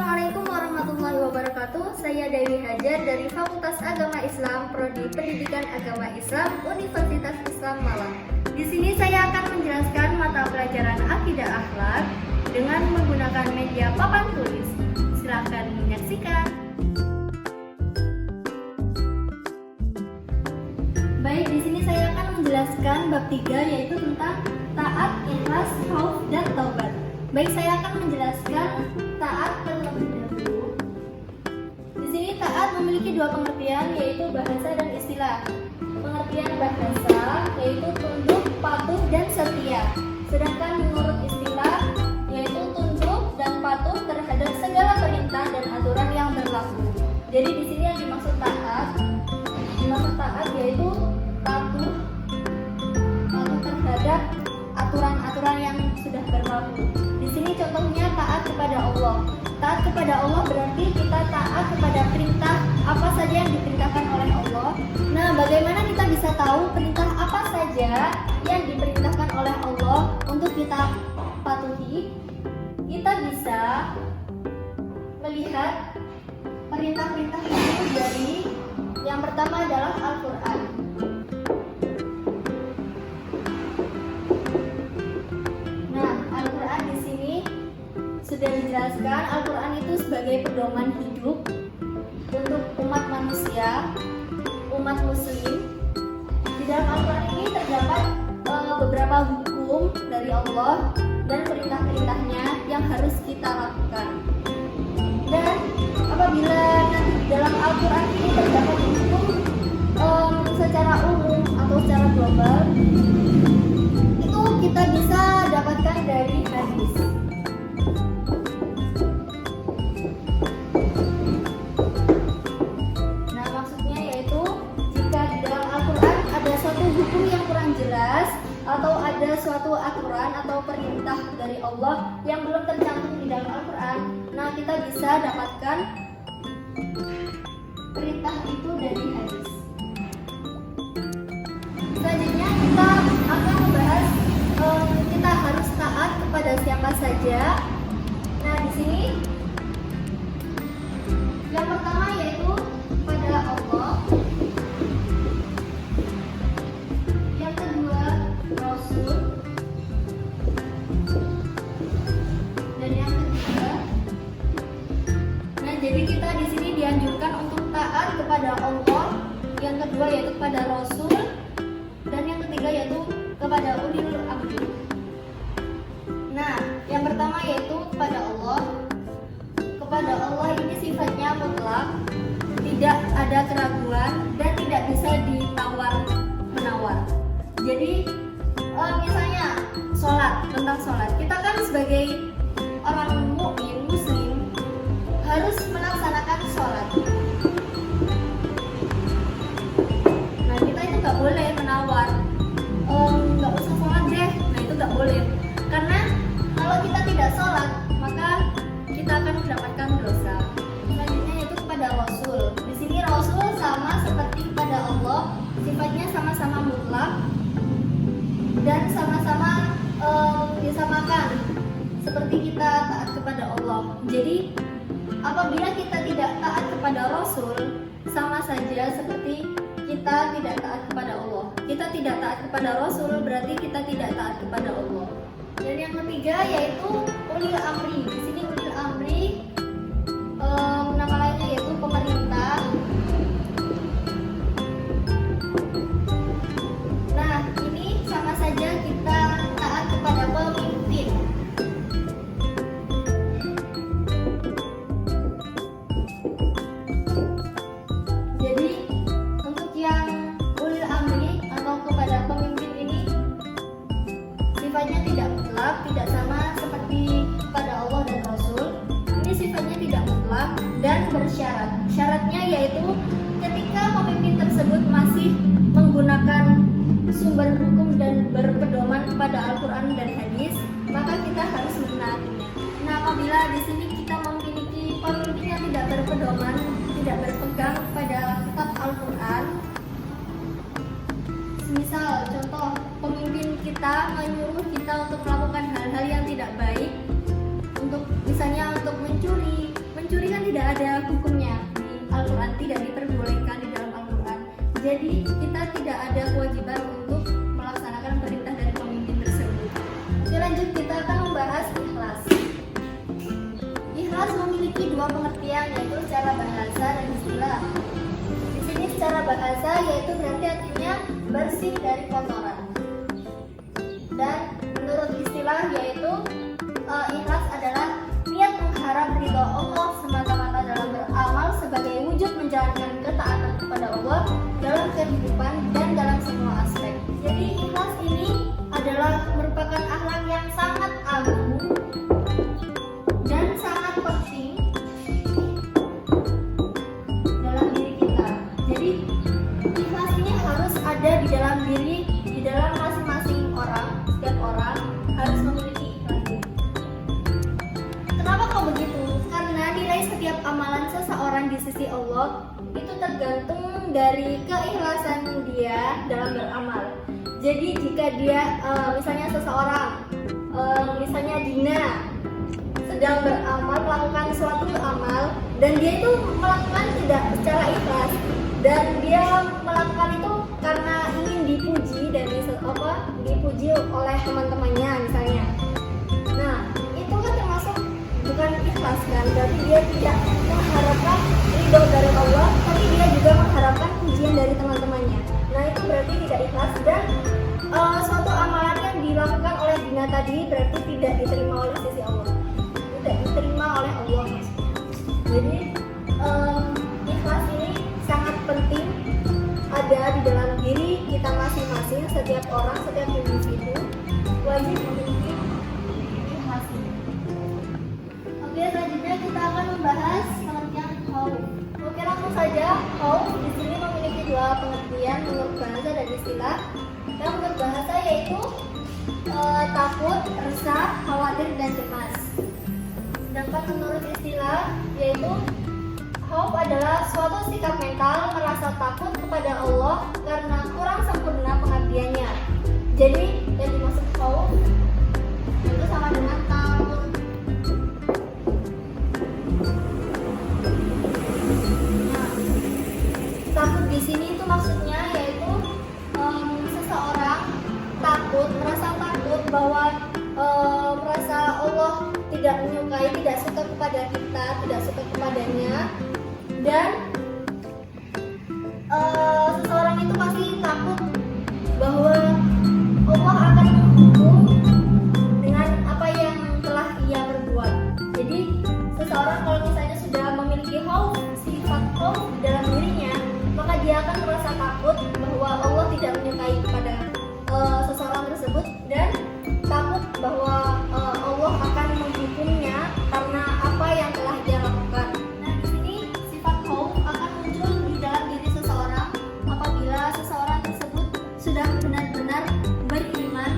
Assalamualaikum warahmatullahi wabarakatuh. Saya Dewi Hajar dari Fakultas Agama Islam, Prodi Pendidikan Agama Islam, Universitas Islam Malang. Di sini saya akan menjelaskan mata pelajaran Akidah Akhlak dengan menggunakan media papan tulis. Silakan menyaksikan. Baik, di sini saya akan menjelaskan bab 3 yaitu tentang taat, ikhlas, khauf, dan taubat. Baik, saya akan menjelaskan taat terlebih dahulu. Di sini taat memiliki dua pengertian yaitu bahasa dan istilah. Pengertian bahasa yaitu tunduk, patuh, dan setia. Sedangkan menurut istilah yaitu tunduk dan patuh terhadap segala perintah dan aturan yang berlaku. Jadi di sini yang dimaksud taat yaitu patuh terhadap aturan-aturan yang sudah berlaku. Di sini contohnya taat kepada Allah. Taat kepada Allah berarti kita taat kepada perintah apa saja yang diperintahkan oleh Allah. Nah, bagaimana kita bisa tahu perintah apa saja yang diperintahkan oleh Allah untuk kita patuhi? Kita bisa melihat perintah-perintah itu dari yang pertama adalah Al-Quran. Sudah dijelaskan, Al-Quran itu sebagai pedoman hidup untuk umat manusia, umat muslim. Di dalam Al-Quran ini terdapat beberapa hukum dari Allah dan perintah-perintahnya yang harus kita lakukan. Dan apabila nanti di dalam Al-Quran ini terdapat hukum secara umum atau secara global, itu kita bisa dapatkan dari hadis. Hukum yang kurang jelas atau ada suatu aturan atau perintah dari Allah yang belum tercantum di dalam Al-Quran, nah kita bisa dapatkan perintah itu dari hadis. Selanjutnya kita akan membahas kita harus taat kepada siapa saja. Nah, di sini yang pertama yaitu kepada Allah. Rasul, dan yang ketiga, nah jadi kita di sini dianjurkan untuk taat kepada Allah, yang kedua yaitu kepada Rasul, dan yang ketiga yaitu kepada ulil amri. Nah, yang pertama yaitu kepada Allah. Kepada Allah ini sifatnya mutlak, tidak ada keraguan dan tidak bisa ditawar-menawar. Jadi misalnya tentang sholat, kita kan sebagai orang mukmin muslim harus melaksanakan sholat. Nah, kita itu nggak boleh menawar, nggak usah sholat deh. Nah, itu nggak boleh, karena kalau kita tidak sholat maka kita akan mendapatkan dosa. Selanjutnya yaitu kepada Rasul. Di sini Rasul sama seperti kepada Allah, sifatnya sama-sama mutlak dan sama-sama disamakan seperti kita taat kepada Allah. Jadi apabila kita tidak taat kepada Rasul, sama saja seperti kita tidak taat kepada Allah. Kita tidak taat kepada Rasul berarti kita tidak taat kepada Allah. Dan yang ketiga yaitu ulil amri. Di sini ulil amri nama lainnya yaitu pemerintah. Nah, ini sama saja kita taat kepada pemimpin. Jadi untuk yang ulil amri atau kepada pemimpin ini sifatnya tidak mutlak, tidak sama seperti pada Allah dan Rasul. Ini sifatnya tidak mutlak dan bersyarat. Syaratnya yaitu ketika pemimpin tersebut masih menggunakan sumber hukum dan berpedoman kepada Al-Quran dan hadis, maka kita harus menaatinya. Nah, apabila di sini kita memiliki pemimpin yang tidak berpedoman, tidak berpegang pada kitab Al-Quran, misal contoh pemimpin kita menyuruh kita untuk melakukan hal-hal yang tidak baik, untuk misalnya untuk mencuri, tidak ada hukumnya di Al-Quran, tidak diperbolehkan di dalam Al-Quran. Jadi kita tidak ada kewajiban untuk melaksanakan perintah dari pemimpin tersebut. Oke, lanjut, kita akan membahas ikhlas. Ikhlas memiliki dua pengertian, yaitu secara bahasa dan istilah. Di sini secara bahasa yaitu berarti artinya bersih dari kotoran. Dan menurut istilah yaitu ikhlas adalah niat mengharap ridho Allah semata-mata dalam beramal sebagai wujud menjalankan ketaatan kepada Allah dalam kehidupan dan dalam semua aspek. Jadi ikhlas ini adalah merupakan akhlak yang sangat agung dan sangat penting dalam diri kita. Jadi ikhlas ini harus ada di dalam diri, di dalam masing-masing orang. Setiap orang harus memiliki ikhlas ini. Kenapa kok begitu? Karena nilai setiap amalan seseorang di sisi Allah itu tergantung dari keikhlasan dia dalam beramal. Jadi jika dia misalnya seseorang, misalnya Dina sedang beramal, melakukan suatu amal dan dia itu melakukan tidak secara ikhlas dan dia melakukan itu karena ingin dipuji dan dipuji oleh teman-temannya misalnya. Nah, itu kan termasuk bukan ikhlas kan? Berarti dia tidak mengharapkan ridho dari Allah, tapi dia juga mengharapkan pujian dari teman-temannya. Nah, itu berarti tidak ikhlas dan suatu amalan yang dilakukan oleh Dina tadi berarti tidak diterima oleh sisi Allah, tidak diterima oleh Allah maksudnya. Jadi ikhlas ini sangat penting ada di dalam diri kita masing-masing. Setiap orang, setiap individu wajib memiliki ikhlas ini. Oke, selanjutnya kita akan membahas pengertian khauf. Oke, langsung saja. Khauf di sini memiliki dua pengertian menurut bahasa dan istilah. Yang menurut bahasa yaitu takut, resah, khawatir, dan cemas. Sedangkan menurut istilah yaitu khauf adalah suatu sikap mental merasa takut kepada Allah karena kurang sempurna pengabdiannya. Jadi yang dimaksud khauf itu sama dengan takut. Nah, takut di sini itu maksudnya yaitu seseorang takut, merasa takut bahwa merasa Allah tidak menyukai, tidak suka kepada kita, tidak suka kepadanya, dan seseorang itu pasti takut bahwa Allah akan menghukum dengan apa yang telah ia berbuat. Jadi seseorang kalau misalnya sudah memiliki khauf, sifat khauf dalam dirinya, maka dia akan merasa takut bahwa Allah tidak menyukai kepada seseorang tersebut dan takut bahwa Allah akan menghukumnya karena apa yang telah dia lakukan. Nah, di sini sifat khauf akan muncul di dalam diri seseorang apabila seseorang tersebut sudah benar-benar beriman,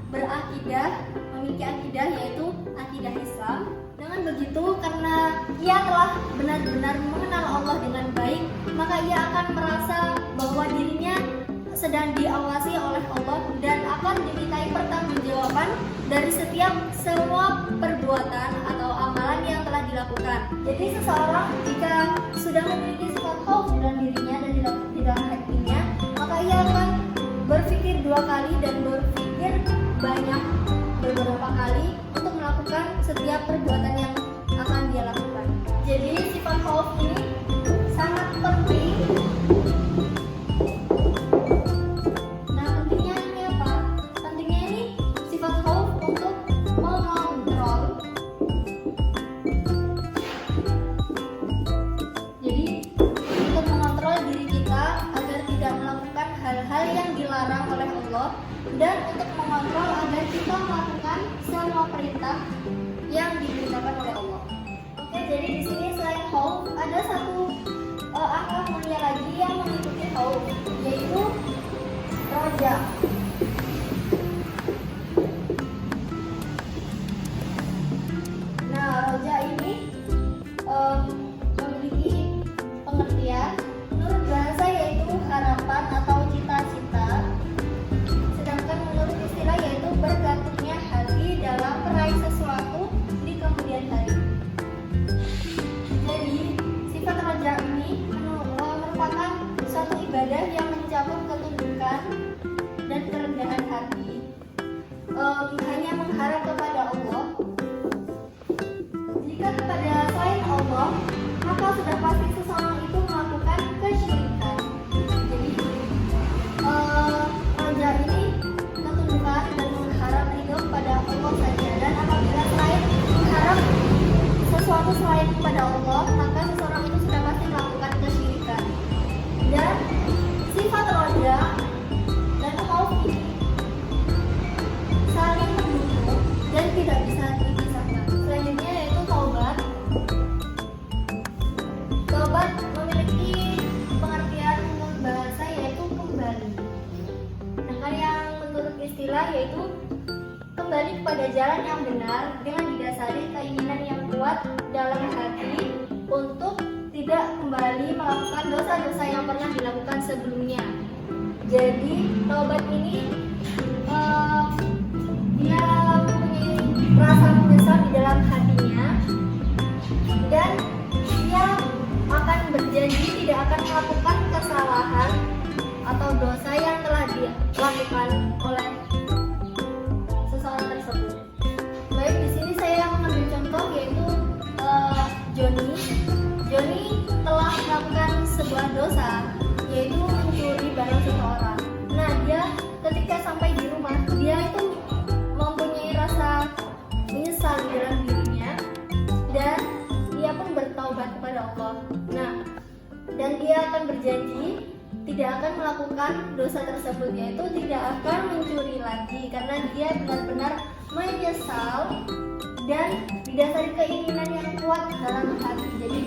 berakidah, memiliki akidah yaitu akidah Islam. Dengan begitu, karena ia telah benar-benar mengenal Allah dengan baik, maka ia akan merasa bahwa dirinya sedang diawasi oleh Allah dan akan dimintai pertanggungjawaban dari setiap semua perbuatan atau amalan yang telah dilakukan. Jadi seseorang jika sudah memiliki sifat khauf dalam dirinya dan di dalam hatinya, maka ia akan berpikir dua kali dan berpikir banyak beberapa kali untuk melakukan setiap perbuatan yang akan dia lakukan. Jadi sifat khauf ini sangat penting. Nah, pentingnya ini apa? Pentingnya ini sifat khauf untuk mengontrol. Jadi untuk mengontrol diri kita agar tidak melakukan hal-hal yang dilarang oleh Allah dan untuk mengontrol agar kita melakukan semua perintah yang diperintahkan oleh Allah. Oke, jadi di sini selain khauf ada satu akhlak mulia lagi yang mengikuti khauf, yaitu roja. Nah, roja ini memiliki pengertian menurut bahasa yaitu harapan atau cita-cita, sedangkan menurut istilah yaitu bergantungnya hati dalam meraih sesuatu di kemudian hari. Jadi Jika kepada selain Allah, maka sudah pasti seseorang itu melakukan kesyirikan. Jadi roja ini ketundukan dan mengharap ridho kepada Allah saja. Dan apabila selain mengharap sesuatu selain kepada Allah, maka seseorang itu sudah pasti melakukan kesyirikan. Dan sifat roja dan khauf ini saling mendukung dan tidak bisa dipisahkan. Selanjutnya yaitu taubat. Taubat memiliki pengertian bahasa yaitu kembali. Sedangkan yang menurut istilah yaitu kembali kepada jalan yang benar dengan didasari keinginan yang kuat dalam hati untuk tidak kembali melakukan dosa-dosa yang pernah dilakukan sebelumnya. Jadi taubat ini dia mempunyai rasa menyesal di dalam hatinya dan dia akan berjanji tidak akan melakukan kesalahan atau dosa yang telah dilakukan oleh seseorang tersebut. Baik, di sini saya mengambil contoh yaitu Joni telah melakukan sebuah dosa yaitu mencuri barang seseorang. Nah, dia ketika sampai di rumah dia itu mempunyai rasa menyesal di dalam dirinya dan dia pun bertaubat kepada Allah. Nah, dan dia akan berjanji tidak akan melakukan dosa tersebut, yaitu tidak akan mencuri lagi karena dia benar-benar menyesal dan didasari keinginan yang kuat dalam hati. Jadi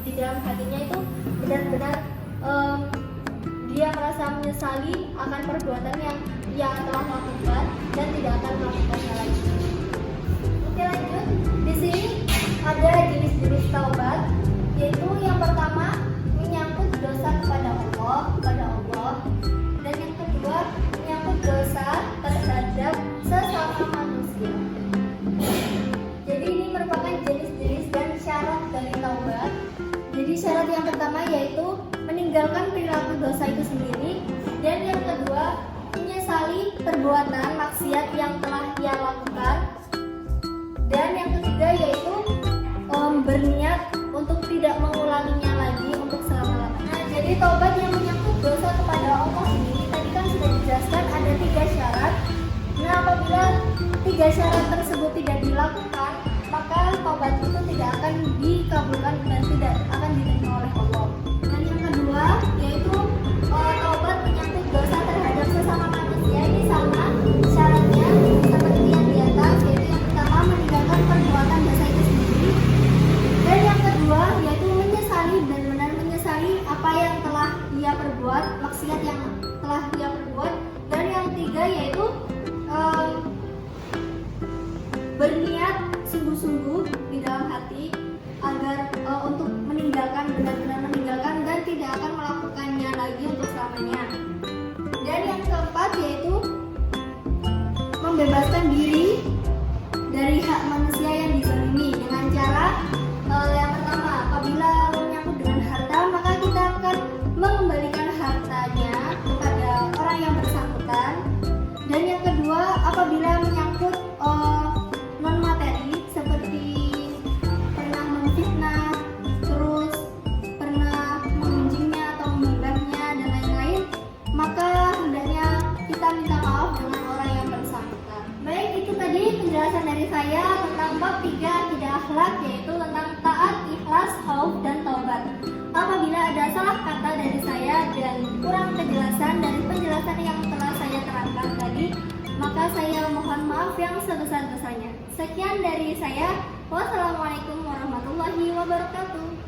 di dalam hatinya itu benar-benar dia merasa menyesali akan perbuatan yang ia telah lakukan dan tidak akan melakukannya lagi. Oke, lanjut. Di sini ada jenis-jenis taubat, yaitu yang pertama menyangkut dosa kepada Allah, dan yang kedua menyangkut dosa terhadap sesama manusia. Jadi ini merupakan jenis-jenis dan syarat dari taubat. Jadi syarat yang pertama yaitu meninggalkan perilaku dosa itu sendiri, dan yang kedua menyesali perbuatan maksiat yang telah ia lakukan, dan yang ketiga yaitu berniat untuk tidak mengulanginya lagi untuk selama-lamanya. Nah, jadi taubat yang menyangkut dosa kepada Allah ini tadi kan sudah dijelaskan ada 3 syarat. Nah, apabila 3 syarat tersebut tidak dilakukan, maka taubat itu tidak akan dikabulkan dan tidak akan diterima oleh Allah. Dan yang kedua yaitu taubat menyangkut dosa terhadap sesama manusia. Ini sama syaratnya seperti yang di atas, yaitu yang pertama meninggalkan perbuatan dosa itu sendiri, dan yang kedua yaitu menyesali, benar-benar menyesali apa yang telah ia perbuat, maksiat yang telah ia perbuat, dan yang ketiga yaitu berniat sungguh-sungguh di dalam hati agar untuk meninggalkan, benar-benar meninggalkan dan tidak akan melakukannya lagi untuk selamanya. Dan yang keempat yaitu membebaskan diri dari hak manusia yang dizalimi dengan cara yang pertama, apabila menyangkut dengan harta, maka kita akan mengembalikan hartanya kepada orang yang bersangkutan. Dan yang kedua, apabila menyangkut non materi seperti pernah memfitnah, terus pernah mengunjingnya atau menghibahnya dan lain-lain, maka hendaknya kita minta maaf dengan orang yang bersangkutan. Baik, itu tadi penjelasan dari saya tentang bab 3 akidah akhlak, yaitu tentang taat, ikhlas, khauf, dan taubat. Apabila ada salah kata dari saya dan kurang kejelasan dari penjelasan yang telah saya terangkan tadi, maka saya mohon maaf yang sebesar-besarnya. Sekian dari saya. Wassalamualaikum warahmatullahi wabarakatuh.